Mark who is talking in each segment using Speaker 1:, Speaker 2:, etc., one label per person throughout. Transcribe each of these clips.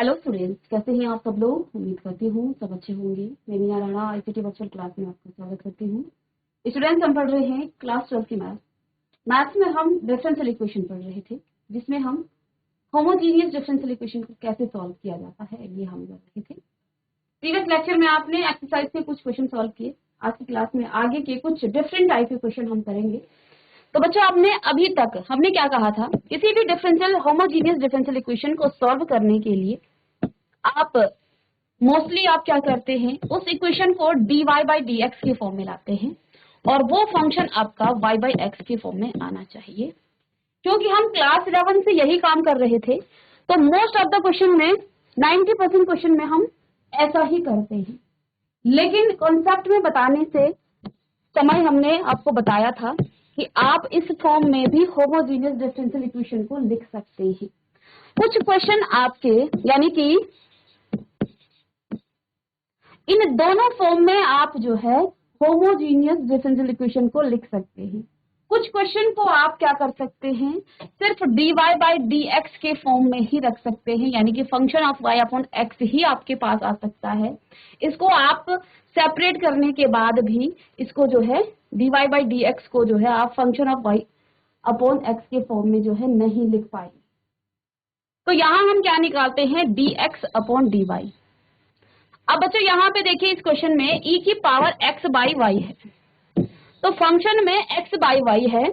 Speaker 1: Hello students, कैसे हैं आप सब लोग। उम्मीद करती हूँ सब अच्छे होंगे। मैं Meena Rana ICT virtual class में आपका स्वागत करती हूँ। स्टूडेंट्स, हम पढ़ रहे हैं क्लास 12 की मैथ्स में हम डिफरेंशियल इक्वेशन पढ़ रहे थे, जिसमें हम होमोजीनियस डिफरेंशियल इक्वेशन को कैसे सॉल्व किया जाता है ये हम कर रहे थे। प्रीवियस लेक्चर में आपने एक्सरसाइज के कुछ क्वेश्चन सॉल्व किए। आज की क्लास में आगे के कुछ डिफरेंट टाइप के क्वेश्चन हम करेंगे। तो बच्चों, आपने अभी तक हमने क्या कहा था, किसी भी डिफरेंशियल होमोजीनियस डिफरेंशियल इक्वेशन को सॉल्व करने के लिए आप मोस्टली आप क्या करते हैं, उस इक्वेशन को dy बाई डी एक्स के फॉर्म में लाते हैं और वो फंक्शन आपका y बाई एक्स के फॉर्म में आना चाहिए। क्योंकि हम क्लास 11 से यही काम कर रहे थे, तो मोस्ट ऑफ द क्वेश्चन में 90% क्वेश्चन में हम ऐसा ही करते हैं। लेकिन कॉन्सेप्ट में बताने से समय हमने आपको बताया था कि आप इस फॉर्म में भी होमोजीनियस डिफरेंशियल इक्वेशन को लिख सकते हैं। कुछ क्वेश्चन आपके यानी कि इन दोनों फॉर्म में आप जो है होमोजीनियस डिफरेंशियल इक्वेशन को लिख सकते हैं। कुछ क्वेश्चन को आप क्या कर सकते हैं, सिर्फ dy बाई डी एक्स के फॉर्म में ही रख सकते हैं, यानी कि function of y upon X ही आपके पास आ सकता है। इसको आप सेपरेट करने के बाद भी इसको जो है dy बाई डी एक्स को जो है आप function of y upon x के फॉर्म में जो है नहीं लिख पाएंगे। तो यहां हम क्या निकालते हैं, dx अपॉन dy। अब बच्चों यहाँ पे देखिए, इस क्वेश्चन में e की पावर x बाई वाई है, तो फंक्शन में x बाई वाई है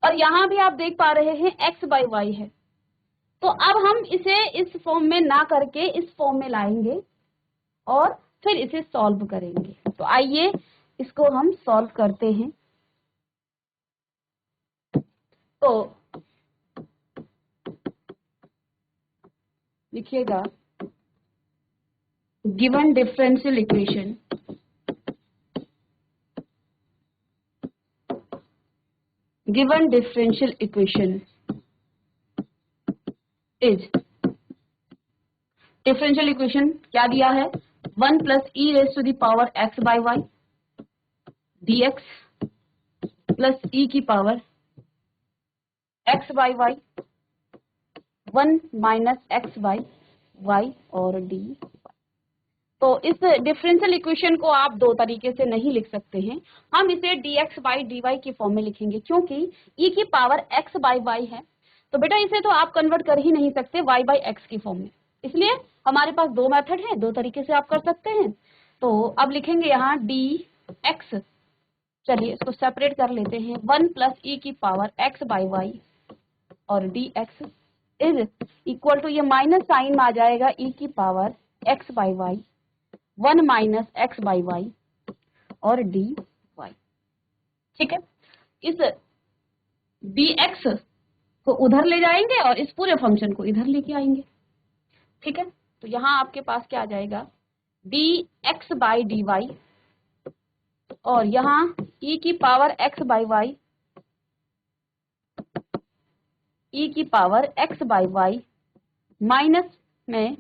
Speaker 1: और यहाँ भी आप देख पा रहे हैं x बाई वाई है। तो अब हम इसे इस फॉर्म में ना करके इस फॉर्म में लाएंगे और फिर इसे सॉल्व करेंगे। तो आइए इसको हम सॉल्व करते हैं। तो लिखिएगा, given differential equation is, differential equation क्या दिया है, 1 plus e raise to the power x by y d x plus e की power x by y 1 minus x by y और डी। तो इस डिफरेंशियल इक्वेशन को आप दो तरीके से नहीं लिख सकते हैं। हम इसे dx बाई dy की फॉर्म में लिखेंगे, क्योंकि e की पावर x बाई वाई है। तो बेटा इसे तो आप कन्वर्ट कर ही नहीं सकते y बाई एक्स की फॉर्म में, इसलिए हमारे पास दो मेथड है, दो तरीके से आप कर सकते हैं। तो अब लिखेंगे यहाँ dx, चलिए इसको सेपरेट कर लेते हैं, 1 प्लस ई की पावर x बाई वाई और dx इज इक्वल टू, ये माइनस साइन आ जाएगा, e की power x by y 1 minus x by y और डी वाई। ठीक है, इस dx को उधर ले जाएंगे और इस पूरे फंक्शन को इधर लेके आएंगे। ठीक है, तो यहाँ आपके पास क्या आ जाएगा, dx बाई डी वाई और यहाँ e की power x by y, e की power x by y minus में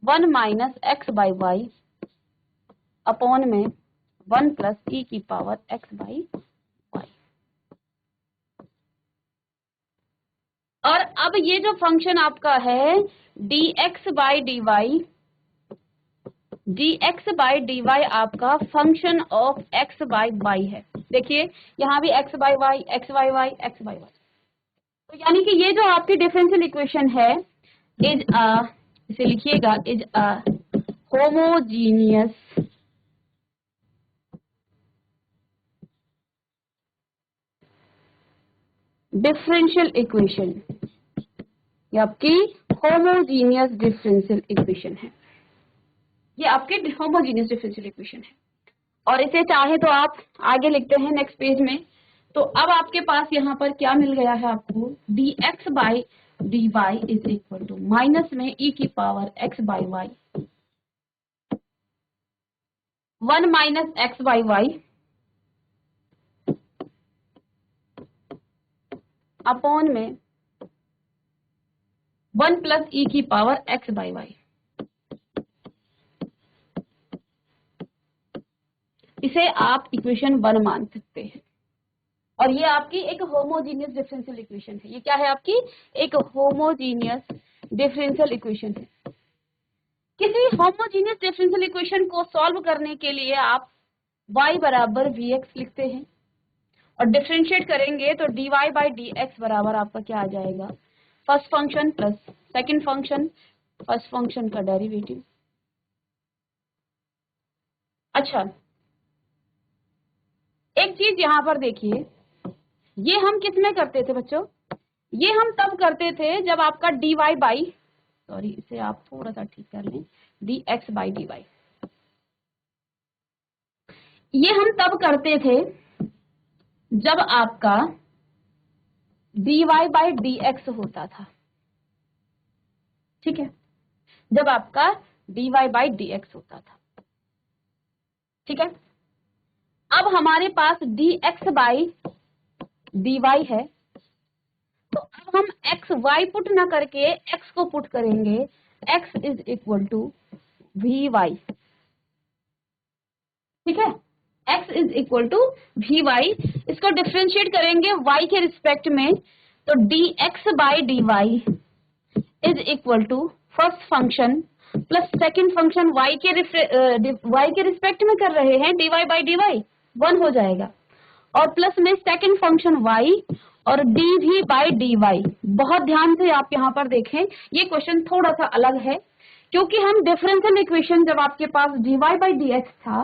Speaker 1: 1 minus x by y upon में 1 प्लस ई की पावर x बाई वाई। और अब ये जो फंक्शन आपका है dx by d y, dx by d y आपका function of x by y है। देखिए यहाँ भी x by y, x by y, x by y. तो यानी कि ये जो आपकी डिफरेंशियल इक्वेशन है इज इसे लिखिएगा, is a homogeneous differential equation, ये आपकी होमोजीनियस डिफरेंशियल इक्वेशन है, ये आपके होमोजीनियस डिफरेंशियल इक्वेशन है। और इसे चाहे तो आप आगे लिखते हैं नेक्स्ट पेज में। तो अब आपके पास यहाँ पर क्या मिल गया है आपको, dx by d y is equal to minus में e की power x by y 1 minus x by y upon में 1 प्लस ई की पावर x बाई वाई। इसे आप इक्वेशन 1 मान सकते हैं और ये आपकी एक होमोजीनियस डिफरेंशियल इक्वेशन है। ये क्या है आपकी? एक होमोजीनियस डिफरेंशियल इक्वेशन है। किसी होमोजीनियस डिफरेंशियल इक्वेशन को सॉल्व करने के लिए आप y बराबर vx लिखते हैं और डिफरेंशिएट करेंगे तो dy बाई डी एक्स बराबर आपका क्या आ जाएगा? First function plus second function, first function का डेरिवेटिव। अच्छा, एक चीज यहां पर देखिए, ये हम किस में करते थे बच्चों? ये हम तब करते थे जब आपका dy बाई, सॉरी इसे आप थोड़ा सा ठीक कर लें, dx बाई dy। ये हम तब करते थे जब आपका dy बाई dx होता था, ठीक है, जब आपका dy बाई dx होता था, ठीक है। अब हमारे पास dx बाई dy है, तो अब हम x y पुट ना करके x को पुट करेंगे, x is equal to v y, ठीक है, x is equal to v y. इसको डिफ्रेंशिएट करेंगे y के रिस्पेक्ट में, तो dx by dy is equal to first function plus second function y के रिस्पेक्ट में कर रहे हैं, dy बाई dy 1 हो जाएगा, और प्लस में सेकंड फंक्शन y और dv बाई dy। बहुत ध्यान से आप यहाँ पर देखें, ये क्वेश्चन थोड़ा सा अलग है क्योंकि हम डिफरेंशियल इक्वेशन जब आपके पास dy बाई dx था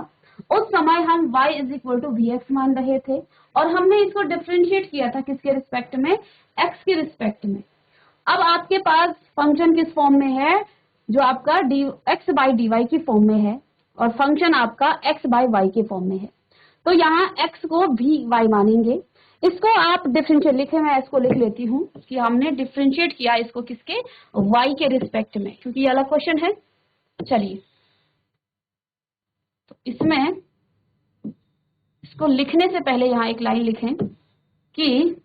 Speaker 1: उस समय हम y is equal to vx मान रहे थे और हमने इसको डिफरेंशिएट किया था किसके रिस्पेक्ट में? x के रिस्पेक्ट में। अब आपके पास फंक्शन किस फॉर्म में है? जो आपका x बाई डी वाई की फॉर्म में है और फंक्शन आपका x बाई वाई के फॉर्म में है, तो यहाँ x को भी y मानेंगे। इसको आप डिफरेंशिएट लिखे, मैं इसको लिख लेती हूँ कि हमने डिफरेंशिएट किया इसको किसके? y के रिस्पेक्ट में, क्योंकि ये अलग क्वेश्चन है। चलिए, तो इसमें इसको लिखने से पहले यहाँ एक लाइन लिखें कि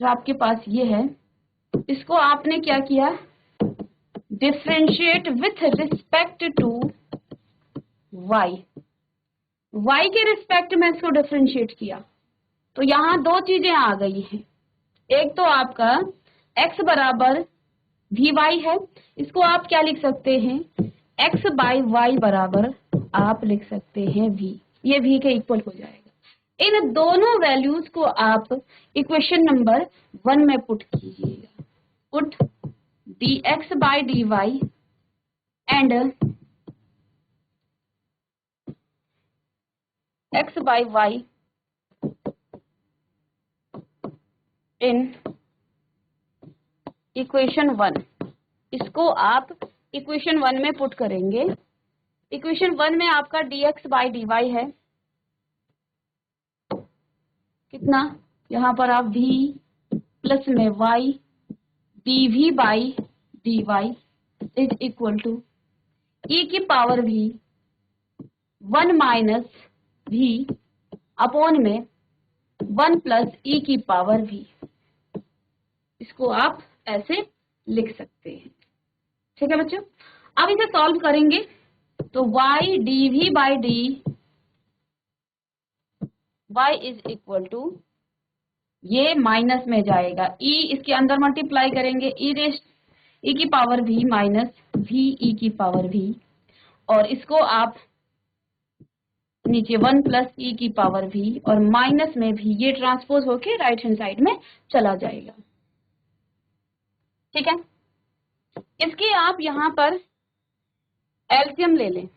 Speaker 1: जो आपके पास ये है, इसको आपने क्या किया? Differentiate with respect to y, y के रिस्पेक्ट में इसको डिफरेंशिएट किया, तो यहाँ दो चीजें आ गई हैं। एक तो आपका x बराबर वी वाई है, इसको आप क्या लिख सकते हैं? x बाई वाई बराबर आप लिख सकते हैं v, ये v के इक्वल हो जाएगा। इन दोनों वैल्यूज को आप इक्वेशन नंबर 1 में पुट कीजिएगा। Put dx by dy and x by y in equation 1, इसको आप इक्वेशन 1 में पुट करेंगे। इक्वेशन 1 में आपका dx बाई dy है कितना? यहाँ पर आप v प्लस में y dv by dy is equal to e की power v 1 minus v upon में 1 प्लस e की पावर v, इसको आप ऐसे लिख सकते हैं। ठीक है बच्चों, अब इसे सॉल्व करेंगे तो y dv by dy is equal to, ये माइनस में जाएगा, e इसके अंदर मल्टीप्लाई करेंगे, e की power v minus v e की पावर v, और इसको आप नीचे 1 प्लस e की पावर v और माइनस में भी, ये ट्रांसपोज होके राइट हैंड साइड में चला जाएगा। ठीक है, इसकी आप यहाँ पर एलसीएम ले लें,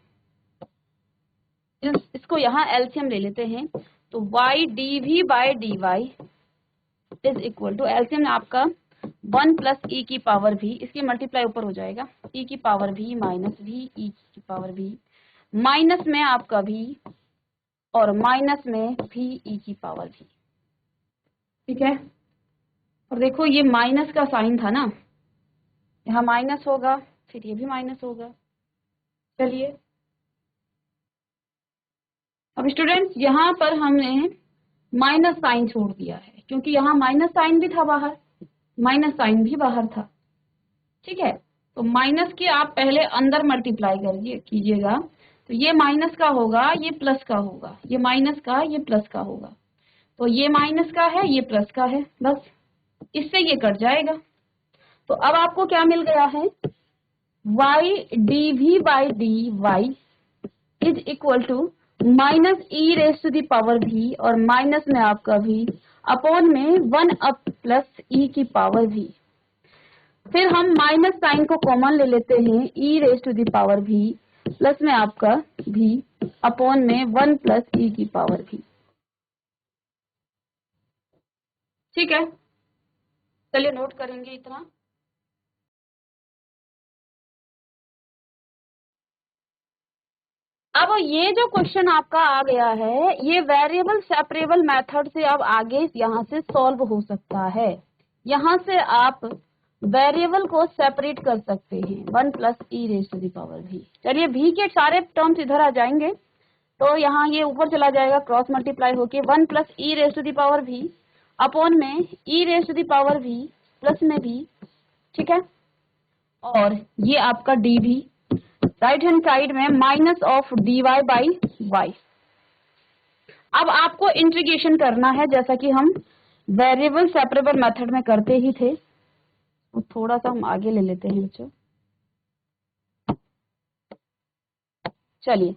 Speaker 1: इसको यहाँ एलसीएम ले लेते हैं, तो y dv by dy is equal to, LCM आपका 1 प्लस e की पावर v, इसकी मल्टीप्लाई ऊपर हो जाएगा, e की power v minus v e की पावर v, माइनस में आपका v और माइनस में v e की पावर v। ठीक है, और देखो ये माइनस का साइन था ना, यहाँ माइनस होगा, फिर ये भी माइनस होगा। चलिए, अब स्टूडेंट्स यहाँ पर हमने माइनस साइन छोड़ दिया है क्योंकि यहाँ माइनस साइन भी था बाहर, माइनस साइन भी बाहर था। ठीक है, तो माइनस के आप पहले अंदर मल्टीप्लाई कीजिएगा, तो ये माइनस का होगा, ये प्लस का होगा, ये माइनस का ये प्लस का होगा, तो ये माइनस का है, ये प्लस का है, बस इससे ये कट जाएगा। तो अब आपको क्या मिल गया है, y dv by d y is equal to minus e raise to the power v, और माइनस में आपका v अपॉन में 1 अप प्लस ई की पावर v। फिर हम माइनस साइन को कॉमन ले लेते हैं, e raise to the power v plus में आपका v अपॉन में 1 प्लस ई की पावर v। ठीक है, चलिए नोट करेंगे इतना। अब ये जो क्वेश्चन आपका आ गया है, ये वेरिएबल सेपरेबल मेथड से अब आगे यहाँ से सॉल्व हो सकता है। यहाँ से आप वेरिएबल को सेपरेट कर सकते हैं, 1 plus e raise to the power v. चलिए भी के सारे टर्म्स इधर आ जाएंगे, तो यहाँ ये ऊपर चला जाएगा, क्रॉस मल्टीप्लाई होके 1 plus e raise to the power v upon में e raise to the power v plus में भी। ठीक है, और ये आपका d v right hand side में minus of d y by y. अब आपको इंटीग्रेशन करना है, जैसा कि हम वेरिएबल सेपरेबल मेथड में करते ही थे। तो थोड़ा सा हम आगे ले लेते हैं बच्चों। चलिए,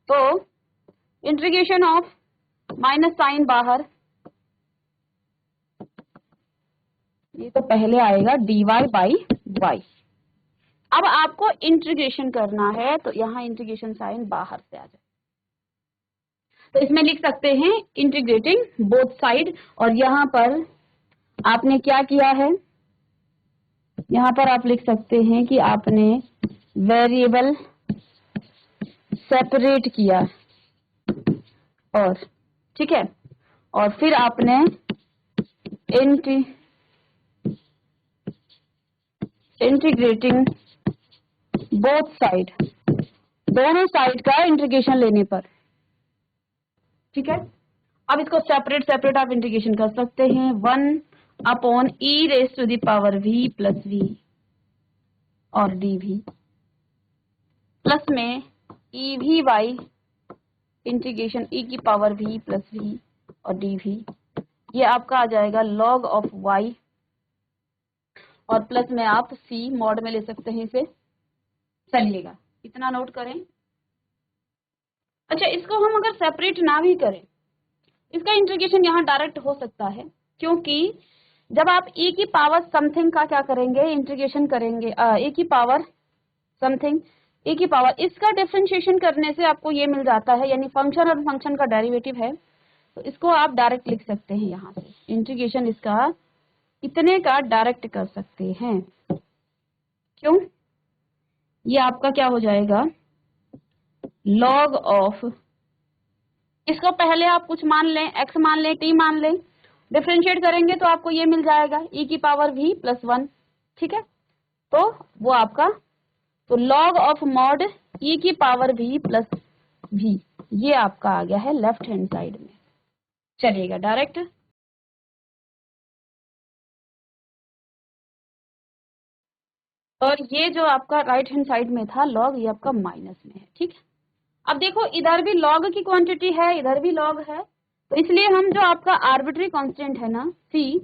Speaker 1: तो इंटीग्रेशन ऑफ माइनस साइन बाहर, ये तो पहले आएगा डी वाई बाई वाई। अब आपको इंटीग्रेशन करना है, तो यहाँ इंटीग्रेशन साइन बाहर से आ जाए, तो इसमें लिख सकते हैं इंटीग्रेटिंग बोथ साइड। और यहाँ पर आपने क्या किया है, यहाँ पर आप लिख सकते हैं कि आपने वेरिएबल सेपरेट किया, और ठीक है, और फिर आपने इंटीग्रेटिंग बोथ साइड, दोनों साइड का इंटीग्रेशन लेने पर। ठीक है, अब इसको सेपरेट सेपरेट आप इंटीग्रेशन कर सकते हैं, 1 upon e raise to the power v plus v और डी भी प्लस में e v by integration e की पावर v प्लस v और डी भी। ये आपका आ जाएगा log ऑफ y, और प्लस में आप c मॉड में ले सकते हैं इसे। चलिएगा, इतना नोट करें। अच्छा, इसको हम अगर सेपरेट ना भी करें, इसका इंटीग्रेशन यहाँ डायरेक्ट हो सकता है, क्योंकि जब आप e की पावर समथिंग का क्या करेंगे, इंटीग्रेशन करेंगे, e की पावर समथिंग, e की पावर, इसका डिफरेंशिएशन करने से आपको ये मिल जाता है, यानी फंक्शन और फंक्शन का डेरिवेटिव है, तो इसको आप डायरेक्ट लिख सकते हैं। यहाँ से इंटीग्रेशन इसका इतने का डायरेक्ट कर सकते हैं। क्यों, ये आपका क्या हो जाएगा, log ऑफ, इसको पहले आप कुछ मान लें, x मान लें, t मान लें, डिफरेंशिएट करेंगे तो आपको ये मिल जाएगा e की पावर v प्लस 1। ठीक है, तो वो आपका, तो log ऑफ मॉड e की पावर v प्लस v, ये आपका आ गया है लेफ्ट हैंड साइड में। चलिएगा डायरेक्ट, और ये जो आपका राइट हैंड साइड में था log, ये आपका माइनस में है। ठीक है, अब देखो इधर भी log की क्वांटिटी है, इधर भी log है, तो इसलिए हम जो आपका आर्बिट्री कांस्टेंट है ना c,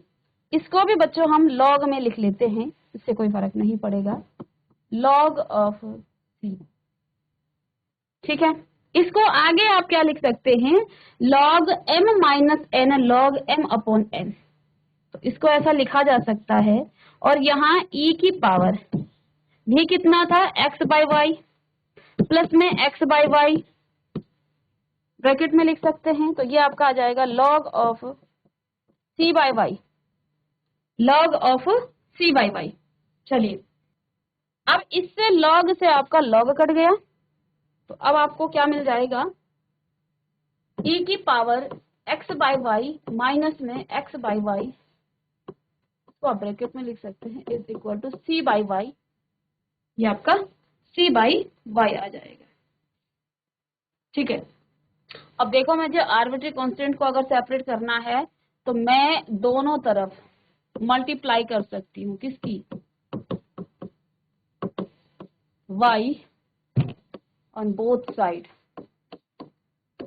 Speaker 1: इसको भी बच्चों हम log में लिख लेते हैं, इससे कोई फर्क नहीं पड़ेगा, log ऑफ c। ठीक है, इसको आगे आप क्या लिख सकते हैं, log m minus n log m upon n, तो इसको ऐसा लिखा जा सकता है। और यहाँ e की पावर भी कितना था, x बाई वाई प्लस में x बाई वाई ब्रैकेट में लिख सकते हैं, तो ये आपका आ जाएगा log of c by y, log of c by y. चलिए, अब इससे log से आपका log कट गया, तो अब आपको क्या मिल जाएगा, e की power x by y minus में x बाई वाई, तो आप ब्रैकेट में लिख सकते हैं, is equal to c by y, ये आपका c बाई वाई आ जाएगा। ठीक है, अब देखो, मुझे आर्बिट्री कांस्टेंट को अगर सेपरेट करना है, तो मैं दोनों तरफ मल्टीप्लाई कर सकती हूँ, किसकी, y ऑन बोथ साइड,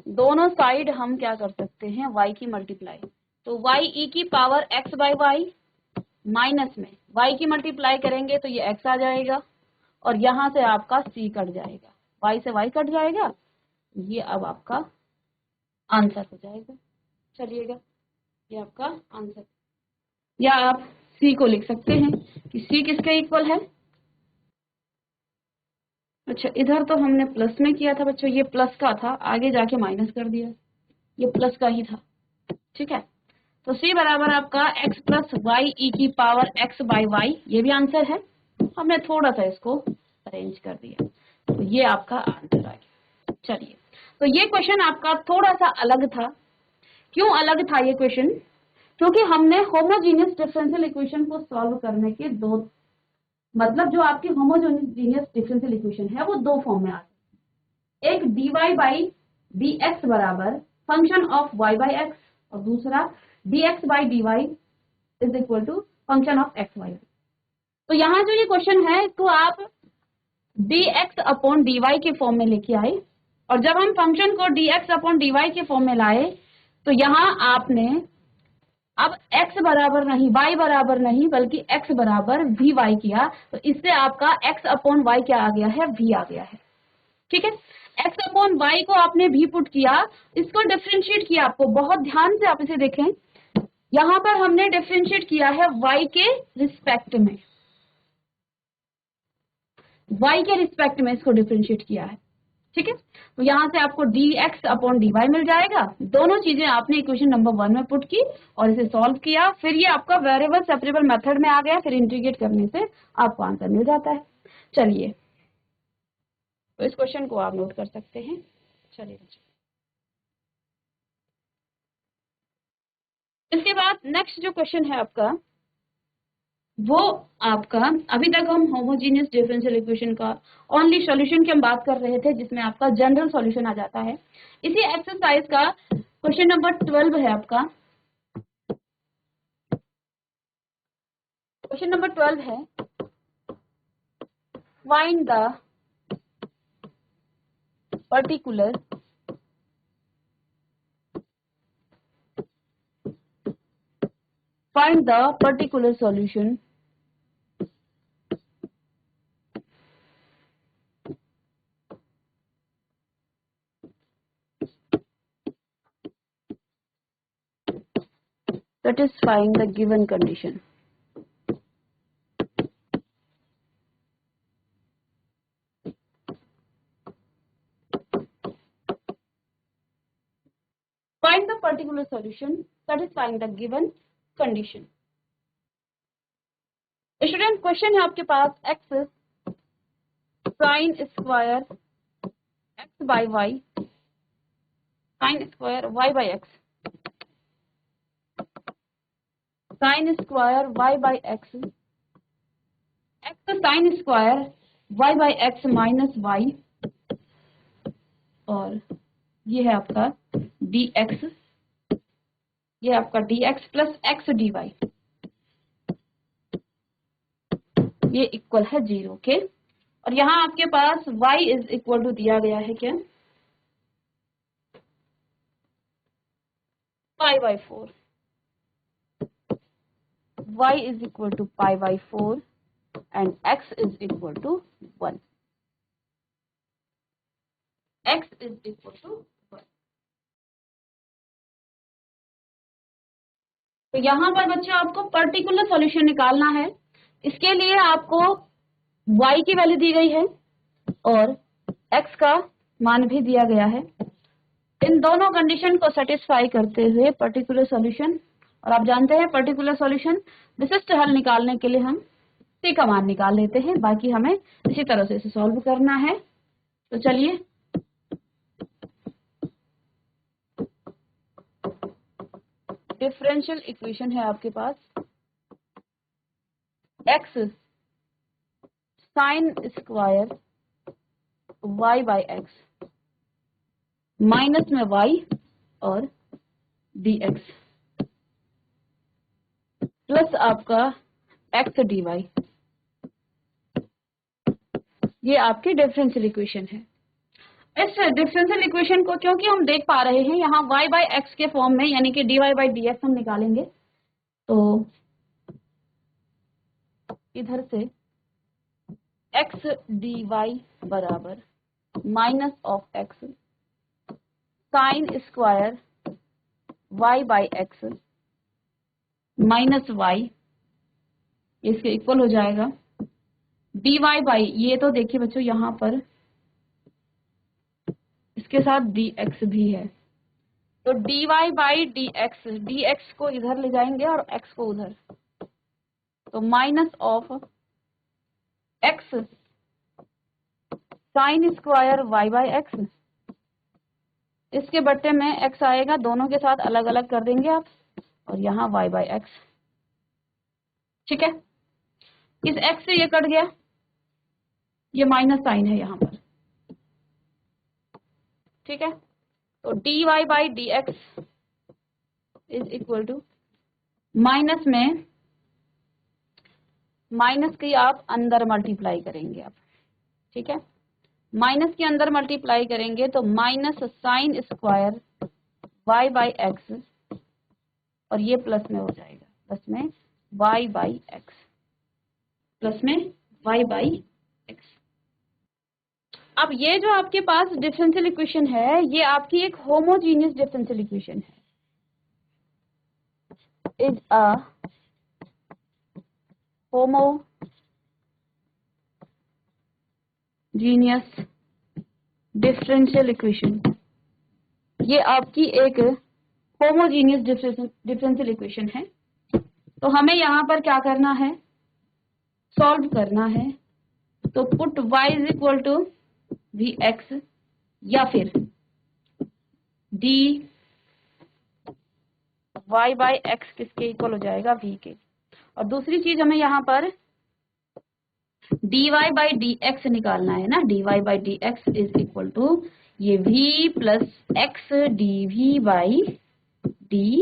Speaker 1: दोनों साइड हम क्या कर सकते हैं, y की मल्टीप्लाई। तो y e की power x by y minus में y की मल्टीप्लाई करेंगे तो ये x आ जाएगा और यहाँ से आपका c कट जाएगा, y से y कट जाएगा, ये अब आपका आंसर हो जाएगा। चलिएगा, ये आपका आंसर। या आप c को लिख सकते हैं कि c किसके इक्वल है। अच्छा, इधर तो हमने प्लस में किया था बच्चों, ये प्लस का था, आगे जाके माइनस कर दिया, ये प्लस का ही था। ठीक है, तो c बराबर आपका x प्लस वाई ई की पावर x बाई वाई, ये भी आंसर है। हमने थोड़ा सा इसको अरेंज कर दिया, तो ये आपका आंसर आ गया। चलिए, तो ये क्वेश्चन आपका थोड़ा सा अलग था। क्यों अलग था ये क्वेश्चन? क्योंकि हमने होमोजीनियस डिफरेंशियल इक्वेशन को सॉल्व करने के दो, मतलब जो आपकी होमोजीनियस डिफरेंशियल इक्वेशन है वो दो फॉर्म में आ सकती है। एक dy बाई डी एक्स बराबर function of y by x और दूसरा dx by dy is equal to function of x by. तो यहाँ जो ये क्वेश्चन है तो आप dx अपॉन dy के फॉर्म में लेके आए, और जब हम फंक्शन को dx अपॉन dy के फॉर्म में लाए तो यहाँ आपने अब x बराबर नहीं, y बराबर नहीं, बल्कि x बराबर भी y किया, तो इससे आपका x अपॉन y क्या आ गया है, v आ गया है। ठीक है, x अपॉन y को आपने भी पुट किया, इसको डिफरेंशिएट किया। आपको बहुत ध्यान से आप इसे देखें, यहां पर हमने डिफरेंशिएट किया है y के रिस्पेक्ट में, y के रिस्पेक्ट में इसको डिफरेंशिएट किया है। ठीक है, तो यहां से आपको dx अपॉन dy मिल जाएगा। दोनों चीजें आपने इक्वेशन नंबर 1 में पुट की और इसे सॉल्व किया, फिर ये आपका वेरिएबल सेपरेबल मेथड में आ गया, फिर इंटीग्रेट करने से आपको आंसर मिल जाता है। चलिए, तो इस क्वेश्चन को आप नोट कर सकते हैं। चलिए, इसके बाद नेक्स्ट जो क्वेश्चन है आपका, वो आपका, अभी तक हम होमोजीनियस डिफरेंशियल इक्वेशन का ओनली सॉल्यूशन की हम बात कर रहे थे, जिसमें आपका जनरल सॉल्यूशन आ जाता है। इसी एक्सरसाइज का क्वेश्चन नंबर 12 है आपका। क्वेश्चन नंबर 12 है, find the particular solution satisfying the given condition. Find the particular solution satisfying the given condition. Student, question है आपके पास x sine square x by y, sine square y by x, sine square y by x, x sine square y by x minus y, और ये है आपका dx, ये आपका dx plus x dy, ये इक्वल है 0 के। और यहाँ आपके पास y इज इक्वल टू दिया गया है क्या, pi by 4, y is equal to pi by 4 and x is equal to 1, x is equal to 1। तो यहाँ पर बच्चों आपको पर्टिकुलर सॉल्यूशन निकालना है। इसके लिए आपको y की वैल्यू दी गई है और x का मान भी दिया गया है। इन दोनों कंडीशन को सेटिस्फाई करते हुए पर्टिकुलर सॉल्यूशन, और आप जानते हैं पर्टिकुलर सॉल्यूशन विशिष्ट हल निकालने के लिए हम c का मान निकाल लेते हैं, बाकी हमें इसी तरह से इसे सॉल्व करना है। तो चलिए, डिफरेंशियल इक्वेशन है आपके पास x sine square y by x minus में y और dx प्लस आपका x dy, ये आपकी डिफरेंशियल इक्वेशन है। इस डिफरेंशियल इक्वेशन को क्योंकि हम देख पा रहे हैं यहाँ y बाई एक्स के फॉर्म में, यानी कि dy बाई डी एक्स हम निकालेंगे, तो इधर से x dy बराबर minus of x sine square y by x minus y, इसके इक्वल हो जाएगा dy बाई, ये तो देखिए बच्चों यहाँ पर इसके साथ dx भी है, तो dy बाई dx को इधर ले जाएंगे और x को उधर, तो minus of x sine square y by x, इसके बट्टे में x आएगा, दोनों के साथ अलग अलग कर देंगे आप, और यहाँ y बाई एक्स। ठीक है, इस x से ये कट गया, ये माइनस साइन है यहाँ पर। ठीक है, तो dy by D x is equal to minus में माइनस की आप अंदर मल्टीप्लाई करेंगे आप। ठीक है, माइनस के अंदर मल्टीप्लाई करेंगे तो minus sign square y by x, और ये प्लस में हो जाएगा, प्लस में y बाई एक्स, प्लस में y बाई एक्स। अब ये जो आपके पास डिफरेंशियल इक्वेशन है, ये आपकी एक होमोजीनियस डिफरेंशियल इक्वेशन है, is a homogeneous differential equation. ये आपकी एक होमोजीनियस डिफरेंशियल इक्वेशन है। तो हमें यहाँ पर क्या करना है, सॉल्व करना है, तो put y is equal to v x, या फिर डी वाई बाई एक्स किसके इक्वल हो जाएगा, v के। और दूसरी चीज हमें यहाँ पर dy बाई डी एक्स निकालना है ना, dy by D x is equal to ये v plus x d v by D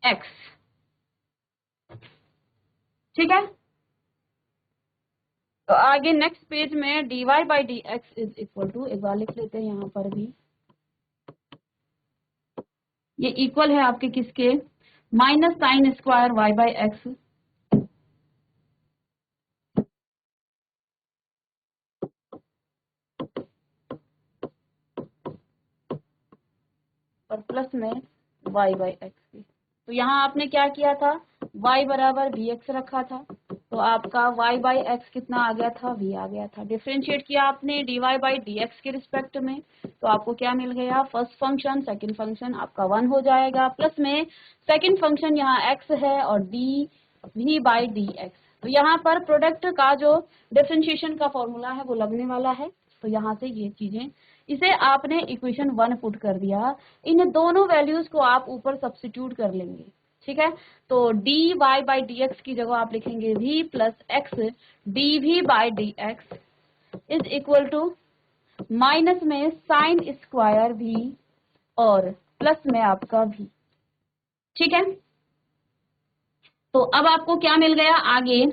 Speaker 1: x. ठीक है, तो आगे नेक्स्ट पेज में dy by D x is equal to, एक बार लिख लेते हैं यहाँ पर भी, ये इक्वल है आपके किसके, minus sign square y by x और प्लस में y बाई एक्स की। तो यहाँ आपने क्या किया था, y बराबर वी एक्स रखा था, तो आपका y बाई एक्स कितना आ गया था, v आ गया था। डिफरेंशिएट किया आपने dy बाई डी एक्स के रिस्पेक्ट में, तो आपको क्या मिल गया, फर्स्ट फंक्शन सेकंड फंक्शन आपका 1 हो जाएगा, प्लस में सेकंड फंक्शन यहाँ x है और d v by D x. तो यहाँ पर प्रोडक्ट का जो डिफरेंशिएशन का फॉर्मूला है वो लगने वाला है। तो यहाँ से ये चीजें, इसे आपने इक्वेशन 1 पुट कर दिया, इन दोनों वैल्यूज को आप ऊपर सब्स्टिट्यूट कर लेंगे। ठीक है, तो d y by D x की जगह आप लिखेंगे v plus x d v by D x is equal to minus में साइन स्क्वायर v और प्लस में आपका v। ठीक है, तो अब आपको क्या मिल गया, आगे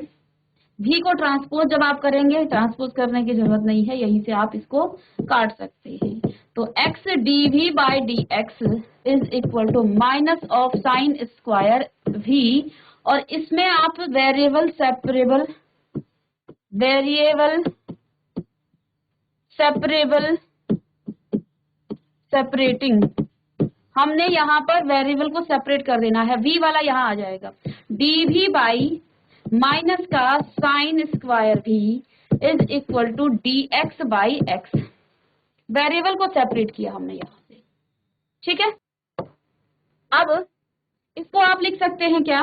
Speaker 1: v को ट्रांसपोज जब आप करेंगे, ट्रांसपोज करने की जरूरत नहीं है, यहीं से आप इसको काट सकते हैं। तो x d v by D x is equal to minus of sine square v, और इसमें आप वेरिएबल सेपरेटिंग, हमने यहाँ पर वेरिएबल को सेपरेट कर देना है, v वाला यहाँ आ जाएगा, डी वी बाई माइनस का sine square v is equal to d x by x, variable को सेपरेट किया हमने यहाँ से। ठीक है, अब इसको आप लिख सकते हैं क्या,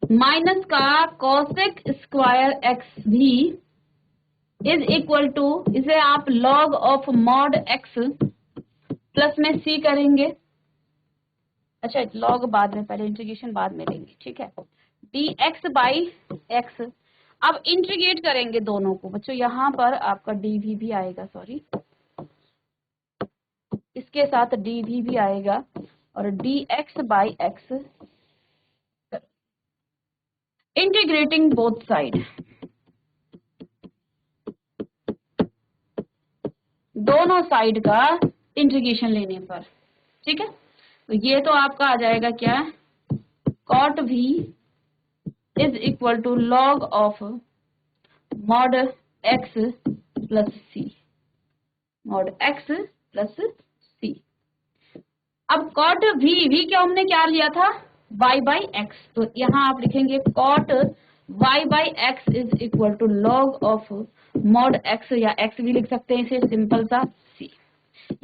Speaker 1: माइनस का कॉसेक स्क्वायर एक्स भी इज इक्वल टू, इसे आप log of mod x plus में सी करेंगे। अच्छा, लॉग बाद में, पहले इंटीग्रेशन बाद में लेंगे। ठीक है, डी एक्स बाई एक्स, अब इंटीग्रेट करेंगे दोनों को बच्चों, यहाँ पर आपका डी वी भी आएगा, सॉरी इसके साथ डी वी भी आएगा, और D x by x integrating both side. दोनों साइड का इंटीग्रेशन लेने पर। ठीक है, तो ये तो आपका आ जाएगा क्या, कॉट भी is equal to log of mod x plus c, mod x plus c. अब कॉट भी क्या हमने क्या लिया था, y बाई एक्स, तो यहाँ आप लिखेंगे cot y by x is equal to log of mod x, या एक्स भी लिख सकते हैं इसे सिंपल सा c।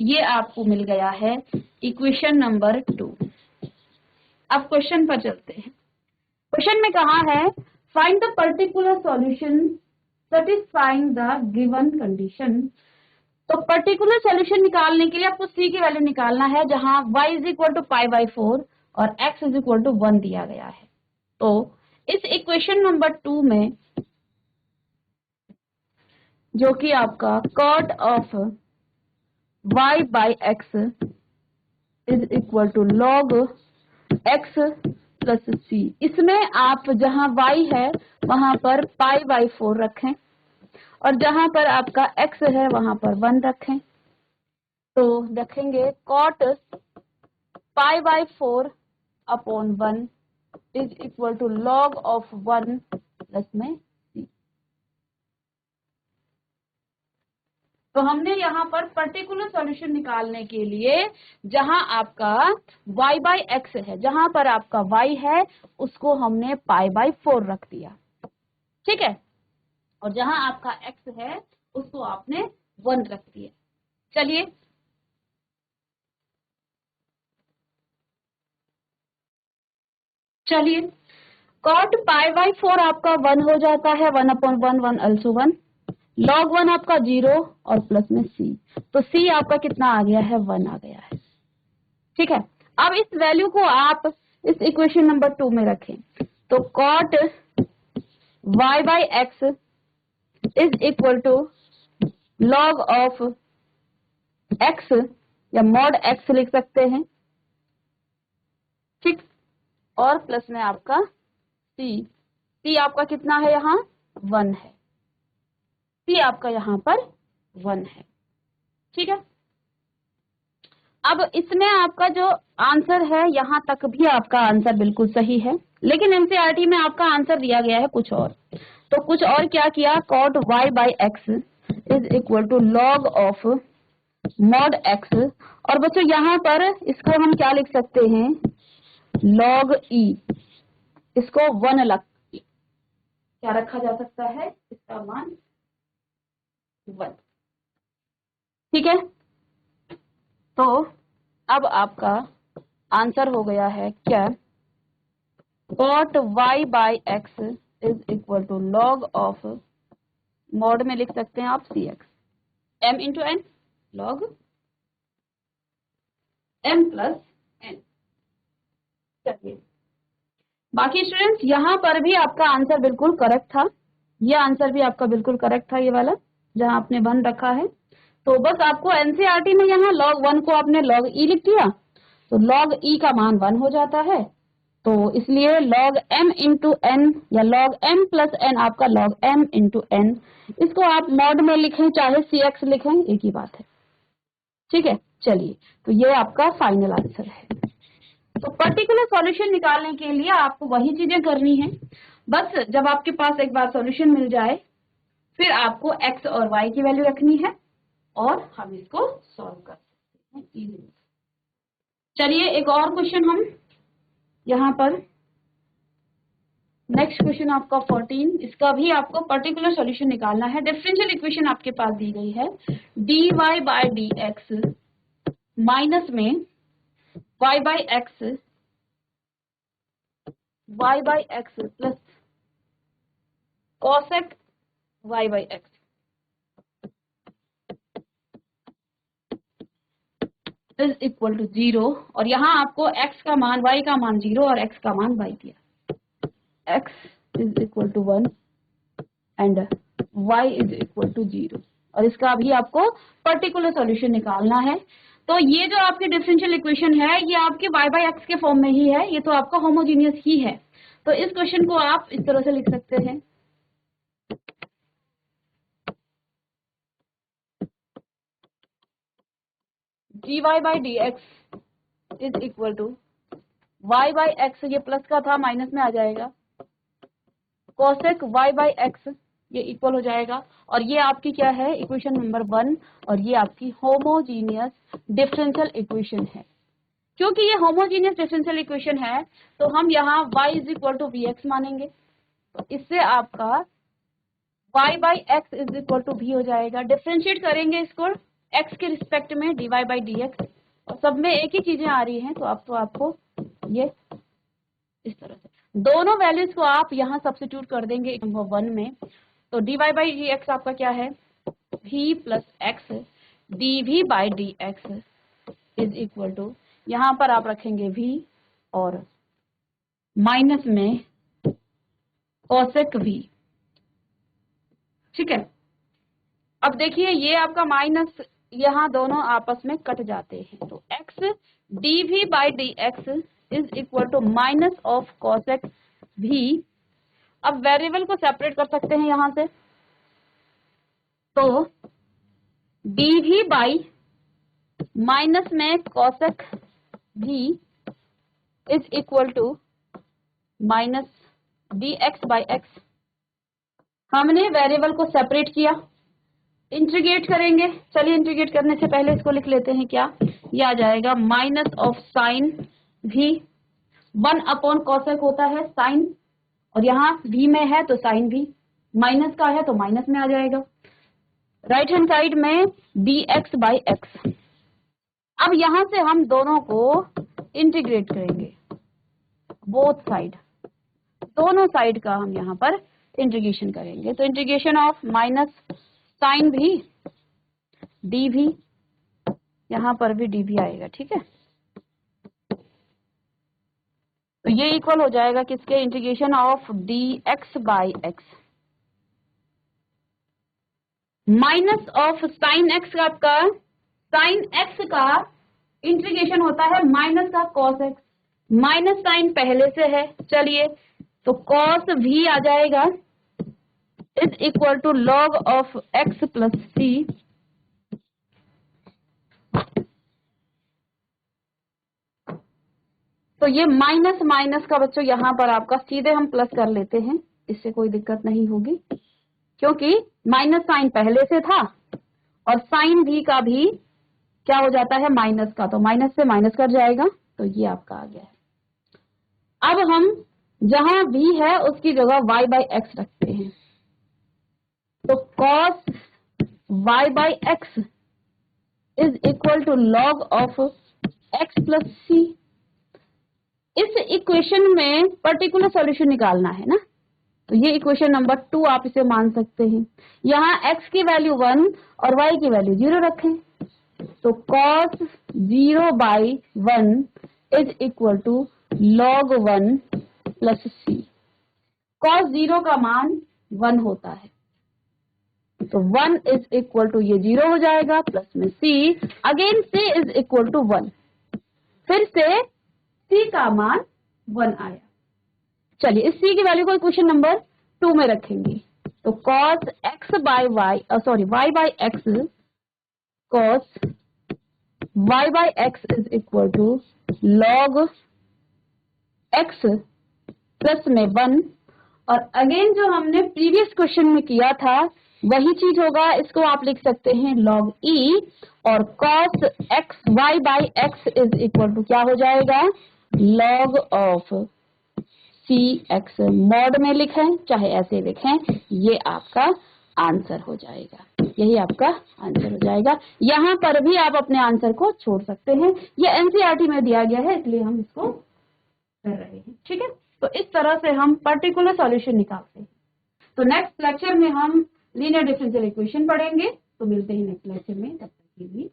Speaker 1: ये आपको मिल गया है इक्वेशन नंबर 2। अब क्वेश्चन पर चलते हैं। क्वेश्चन में कहा है find the particular solution satisfying the given condition. तो पर्टिकुलर सॉल्यूशन निकालने के लिए आपको c की वैल्यू निकालना है, जहां y is equal to pi by 4 और x इज इक्वल टू 1 दिया गया है। तो इस इक्वेशन नंबर 2 में जो कि आपका cot of y by x is equal to log x plus c, इसमें आप जहां y है वहां पर पाई बाई 4 रखें और जहां पर आपका x है वहां पर 1 रखें। तो रखेंगे cot pi by 4 upon 1 is equal to log of 1 plus में c। तो हमने यहाँ पर पर्टिकुलर सॉल्यूशन निकालने के लिए जहां आपका y बाई एक्स है, जहां पर आपका y है उसको हमने पाई बाई 4 रख दिया। ठीक है, और जहां आपका x है उसको आपने 1 रख दिया। चलिए कॉट पाई बाई 4 आपका 1 हो जाता है, 1 अपॉन 1 1 अल्सो 1, लॉग 1 आपका 0 और प्लस में c, तो c आपका कितना आ गया है, 1 आ गया है। ठीक है, अब इस वैल्यू को आप इस इक्वेशन नंबर 2 में रखें, तो cot y by x is equal to log of x या मॉड x लिख सकते हैं। ठीक, और प्लस में आपका c आपका कितना है, यहाँ 1 है, c आपका यहाँ पर 1 है। ठीक है, अब इसमें आपका जो आंसर है यहाँ तक भी आपका आंसर बिल्कुल सही है, लेकिन एनसीईआरटी में आपका आंसर दिया गया है कुछ और। तो कुछ और क्या किया, cot y by x is equal to log of mod x, और बच्चों यहाँ पर इसको हम क्या लिख सकते हैं, लॉग e, इसको 1 लग क्या रखा जा सकता है, इसका मान 1। ठीक है, तो अब आपका आंसर हो गया है क्या, cot y by x is equal to log of, mod में लिख सकते हैं आप cx, m into n, log m plus n। चलिए बाकी स्टूडेंट्स यहाँ पर भी आपका आंसर बिल्कुल करेक्ट था, ये आंसर भी आपका बिल्कुल करेक्ट था, ये वाला जहां आपने 1 रखा है। तो बस आपको एनसीईआरटी में यहाँ log 1 को आपने log e लिख दिया, तो log e का मान 1 हो जाता है, तो इसलिए log m इंटू एन या log m प्लस n आपका log m इंटू एन, इसको आप मॉड में लिखें चाहे cx लिखें, एक ही बात है। ठीक है, चलिए तो ये आपका फाइनल आंसर है। तो पर्टिकुलर सॉल्यूशन निकालने के लिए आपको वही चीजें करनी है, बस जब आपके पास एक बार सॉल्यूशन मिल जाए फिर आपको x और y की वैल्यू रखनी है और हम इसको सॉल्व कर सकते हैं इजीली। चलिए एक और क्वेश्चन हम यहाँ पर, नेक्स्ट क्वेश्चन आपका 14, इसका भी आपको पर्टिकुलर सॉल्यूशन निकालना है। डिफरेंशियल इक्वेशन आपके पास दी गई है, dy बाय dx माइनस में y by x plus cosec y by x is equal to 0, और यहाँ आपको x का मान, y का मान 0 और x का मान y दिया, x is equal to 1 and y is equal to 0, और इसका भी आपको पर्टिकुलर सॉल्यूशन निकालना है। तो ये जो आपकी डिफरेंशियल इक्वेशन है ये आपके y बाई एक्स के फॉर्म में ही है, ये तो आपका होमोजीनियस ही है। तो इस क्वेश्चन को आप इस तरह से लिख सकते हैं, dy by D x is equal to y by x, ये प्लस का था माइनस में आ जाएगा, कोसेक y बाई एक्स ये इक्वल हो जाएगा। और ये आपकी क्या है, इक्वेशन नंबर 1, और ये आपकी होमोजीनियस डिफरेंशियल इक्वेशन है। क्योंकि ये होमोजीनियस डिफरेंशियल इक्वेशन है तो हम यहाँ y is equal to v x मानेंगे, तो इससे आपका y by x is equal to v हो जाएगा। डिफरेंशिएट करेंगे इसको x के रिस्पेक्ट में dy बाई डी एक्स, और सब में एक ही चीजें आ रही हैं, तो आपको ये इस तरह से दोनों वैल्यूज को आप यहाँ सब्स्टिट्यूट कर देंगे नंबर 1 में, तो dy बाई डी एक्स आपका क्या है, v plus x dv by D x is equal to, यहाँ पर आप रखेंगे v और माइनस में कोसेक v। ठीक है, अब देखिए ये आपका माइनस यहाँ दोनों आपस में कट जाते हैं, तो x dv by D x is equal to minus of cosec v। अब वेरिएबल को सेपरेट कर सकते हैं यहाँ से, तो dv बाई माइनस में cosec v is equal to minus dx by x. हमने वेरिएबल को सेपरेट किया, इंटीग्रेट करेंगे। चलिए इंटीग्रेट करने से पहले इसको लिख लेते हैं, क्या ये आ जाएगा, minus of sign v, 1 upon cosec होता है साइन, और यहाँ v में है तो साइन v, माइनस का है तो माइनस में आ जाएगा, राइट हैंड साइड में dx बाई एक्स। अब यहाँ से हम दोनों को इंटीग्रेट करेंगे, बोथ साइड, दोनों साइड का हम यहाँ पर इंटीग्रेशन करेंगे, तो इंटीग्रेशन ऑफ माइनस साइन भी dv, यहाँ पर भी dv आएगा। ठीक है, तो ये इक्वल हो जाएगा किसके, integration of dx by x minus of sine x का, आपका साइन एक्स का इंटीग्रेशन होता है माइनस का कॉस एक्स, माइनस साइन पहले से है, चलिए तो कॉस v आ जाएगा is equal to log of x plus c. तो ये माइनस माइनस का बच्चों यहाँ पर आपका सीधे हम प्लस कर लेते हैं, इससे कोई दिक्कत नहीं होगी, क्योंकि माइनस साइन पहले से था और साइन v का भी क्या हो जाता है माइनस का, तो माइनस से माइनस कर जाएगा, तो ये आपका आ गया है। अब हम जहां v है उसकी जगह y बाई एक्स रखते हैं, तो cos y by x is equal to log of x plus c. इस इक्वेशन में पर्टिकुलर सॉल्यूशन निकालना है ना, तो ये इक्वेशन नंबर 2 आप इसे मान सकते हैं। यहाँ x की वैल्यू 1 और y की वैल्यू 0 रखें, तो cos 0 by 1 is equal to log 1 plus c. cos 0 का मान 1 होता है, तो 1 इज इक्वल टू ये 0 हो जाएगा, प्लस में c, again c is equal to 1, फिर से c का मान 1 आया। चलिए इस c की वैल्यू को इक्वेशन नंबर 2 में रखेंगे, तो cos x by y, sorry y by x, cos y by x is equal to log x plus में 1, और अगेन जो हमने प्रीवियस क्वेश्चन में किया था वही चीज होगा, इसको आप लिख सकते हैं log e, और cos x y by x is equal to क्या हो जाएगा, log of c x. Mod में लिखें चाहे ऐसे लिखें, ये आपका आंसर हो जाएगा, यही आपका आंसर हो जाएगा। यहाँ पर भी आप अपने आंसर को छोड़ सकते हैं, ये एनसीईआरटी में दिया गया है इसलिए हम इसको कर रहे हैं। ठीक है, तो इस तरह से हम पर्टिकुलर सॉल्यूशन निकालते हैं। तो नेक्स्ट लेक्चर में हम लीनियर डिफरेंशियल इक्वेशन पढ़ेंगे, तो मिलते हैं नेक्स्ट लेक्चर में, तब तक के लिए